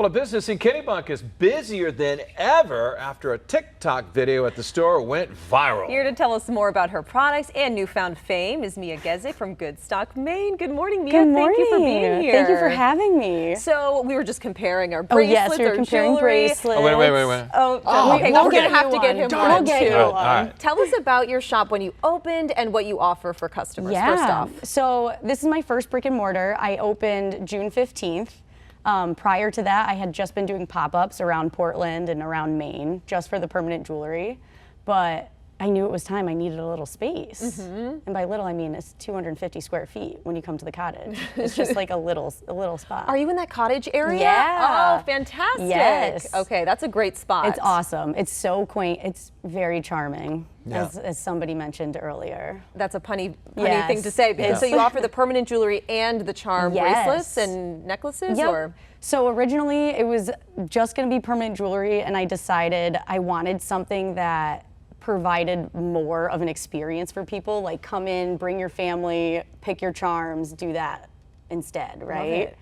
Well, a business in Kennebunk is busier than ever after a TikTok video at the store went viral. Here to tell us more about her products and newfound fame is Gezik from Good Stock Maine. Good morning, Mia. Good morning. Thank you for being here. Thank you for having me. So we were just comparing our bracelets, yes, we were comparing jewelry. bracelets. Oh, wait. Okay, we'll we're get gonna have to you get one. him We'll one get too. you All right. Tell us about your shop when you opened and what you offer for customers. First off. So this is my first brick and mortar. I opened June 15th. Prior to that, I had just been doing pop-ups around Portland and around Maine, just for the permanent jewelry. But I knew it was time. I needed a little space. And by little, I mean it's 250 square feet when you come to the cottage. It's just like a little spot. Are you in that cottage area? Yeah. Oh, fantastic. Yes. Okay, that's a great spot. It's awesome. It's so quaint. It's very charming, Yeah. as somebody mentioned earlier. That's a punny Yes. thing to say. Because so you offer the permanent jewelry and the charm Yes. bracelets and necklaces? Yep. Or? So originally it was just going to be permanent jewelry, and I decided I wanted something that provided more of an experience for people. Like, come in, bring your family, pick your charms, do that instead, right? it.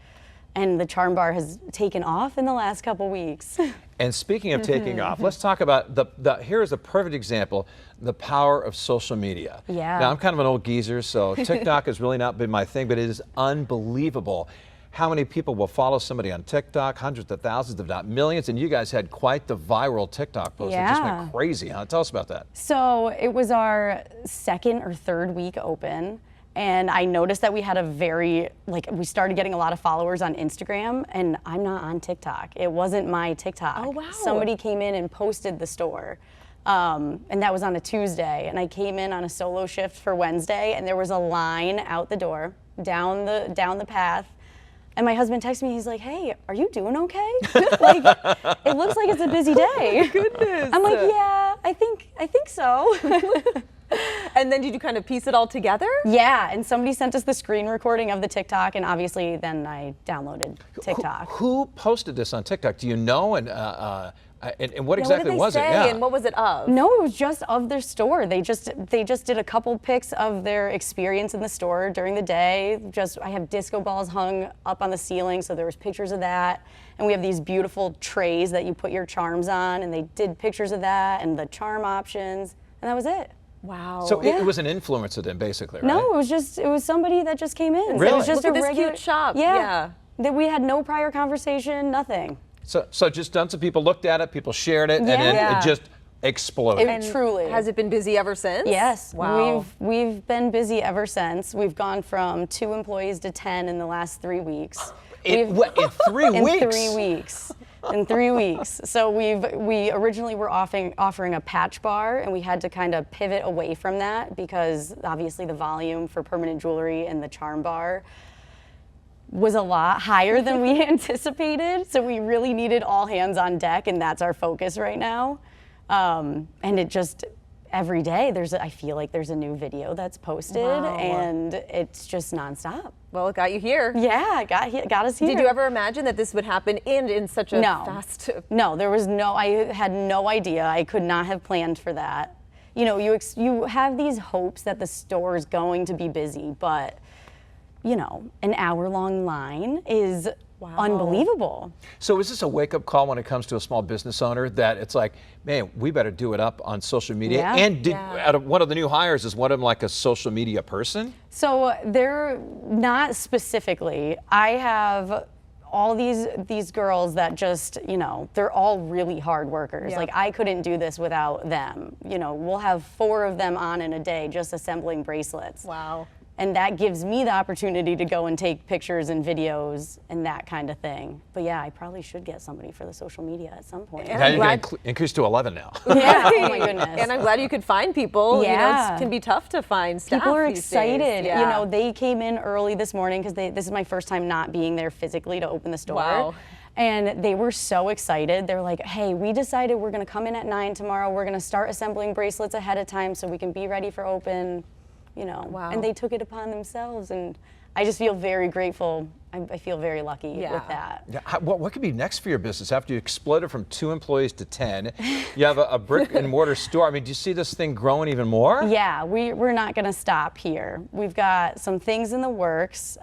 And the charm bar has taken off in the last couple weeks. And speaking of taking off, let's talk about here's a perfect example, the power of social media. Yeah. Now, I'm kind of an old geezer, so TikTok has really not been my thing, but it is unbelievable how many people will follow somebody on TikTok, hundreds of thousands, if not millions, and you guys had quite the viral TikTok post. It just Yeah. went crazy, huh? Tell us about that. So it was our second or third week open, and I noticed that we had we started getting a lot of followers on Instagram, and I'm not on TikTok. It wasn't my TikTok. Oh, wow. Somebody came in and posted the store. And that was on a Tuesday, and I came in on a solo shift for Wednesday, and there was a line out the door, down the path. And my husband texted me, he's like, "Hey, are you doing okay? Like, it looks like it's a busy day." Goodness. I'm like, "Yeah, I think so." And then did you kind of piece it all together? Yeah, and somebody sent us the screen recording of the TikTok, and obviously then I downloaded TikTok. Who posted this on TikTok? Do you know? And what exactly was it? Yeah. And what was it of? No, it was just of their store. They just did a couple pics of their experience in the store during the day. I have disco balls hung up on the ceiling, so there was pictures of that. And we have these beautiful trays that you put your charms on, and they did pictures of that and the charm options, and that was it. Wow. So it was an influencer then, basically, right? No, it was somebody that just came in. Really? It was just Look at a this regular cute shop. Yeah. Yeah. That we had no prior conversation, nothing. So just tons of people looked at it, people shared it, and then Yeah. it just exploded. It truly. Has it been busy ever since? Yes. Wow. We've been busy ever since. We've gone from 2 employees to 10 in the last 3 weeks. In 3 weeks? In 3 weeks. In 3 weeks. So we originally were offering a patch bar, and we had to kind of pivot away from that because obviously the volume for permanent jewelry and the charm bar was a lot higher than we anticipated. So we really needed all hands on deck, and that's our focus right now. And it just, every day I feel like there's a new video that's posted. Wow. And it's just nonstop. Well, it got you here. Yeah, got us here. Did you ever imagine that this would happen and in such a fast? No, I had no idea. I could not have planned for that. You know, you have these hopes that the store is going to be busy, but you know, an hour-long line is unbelievable. So is this a wake-up call when it comes to a small business owner that it's like, man, we better do it up on social media? Yeah. And one of the new hires, is one of them like a social media person? So they're not specifically. I have all these girls that just, you know, they're all really hard workers. Yeah. Like, I couldn't do this without them. You know, we'll have 4 of them on in a day just assembling bracelets. Wow. And that gives me the opportunity to go and take pictures and videos and that kind of thing. But yeah, I probably should get somebody for the social media at some point. And Now I'm you're going glad- to increase to 11 now. Yeah, oh my goodness. And I'm glad you could find people. Yeah. You know, it can be tough to find staff. People are these excited. days. Yeah. You know, they came in early this morning because this is my first time not being there physically to open the store. Wow. And they were so excited. They're like, "Hey, we decided we're going to come in at 9 tomorrow. We're going to start assembling bracelets ahead of time so we can be ready for open." You know, Wow. and they took it upon themselves, and I just feel very grateful. I feel very lucky with that. Yeah, what could be next for your business after you exploded from 2 employees to 10? You have a brick and mortar store. I mean, do you see this thing growing even more? Yeah, we're not going to stop here. We've got some things in the works.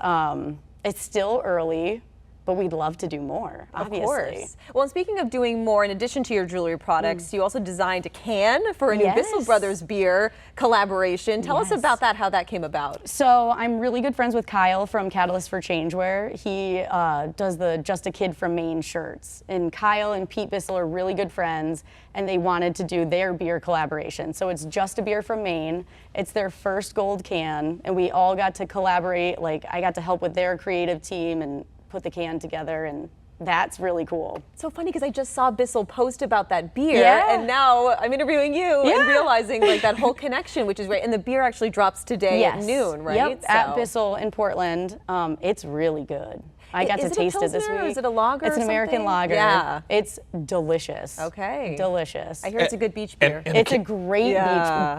It's still early, but we'd love to do more, obviously. Of course. Well, and speaking of doing more, in addition to your jewelry products, you also designed a can for a new Bissell Brothers beer collaboration. Tell us about that, how that came about. So I'm really good friends with Kyle from Catalyst for Changeware. He does the Just a Kid from Maine shirts. And Kyle and Pete Bissell are really good friends, and they wanted to do their beer collaboration. So it's Just a Beer from Maine. It's their first gold can, and we all got to collaborate. Like, I got to help with their creative team and put the can together, and that's really cool. So funny because I just saw Bissell post about that beer, and now I'm interviewing you and realizing like that whole connection, which is great. And the beer actually drops today at noon, right? Yep, at Bissell in Portland. It's really good. I got to taste it this week. Or is it a lager? It's an American lager. Yeah. It's delicious. Okay. Delicious. I hear it's a good beach beer. It's a great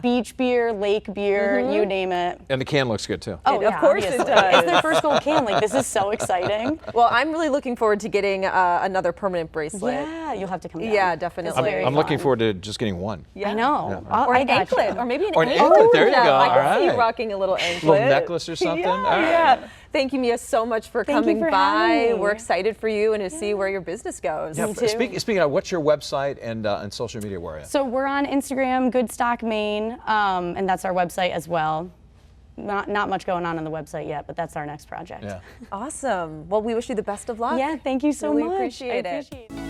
beach beer, lake beer, you name it. And the can looks good too. Oh, of course obviously. it does. It's their first gold can. Like, this is so exciting. Well, I'm really looking forward to getting another permanent bracelet. Yeah, you'll have to come down. Yeah, definitely. I'm looking forward to just getting one. I know. Or I an got anklet, you. or maybe an Or an anklet. anklet, there you go. I can All see you right. rocking a little anklet. Little necklace or something. Yeah, All right. yeah. Thank you, Mia, so much for Thank you coming for by. having me. We're excited for you and to see where your business goes. Yeah, Me too. speaking of, what's your website and social media where are you? So we're on Instagram, Good Stock Maine, and that's our website as well. Not much going on the website yet, but that's our next project. Yeah. Awesome. Well, we wish you the best of luck. Yeah, thank you so Really much. appreciate I it. appreciate it.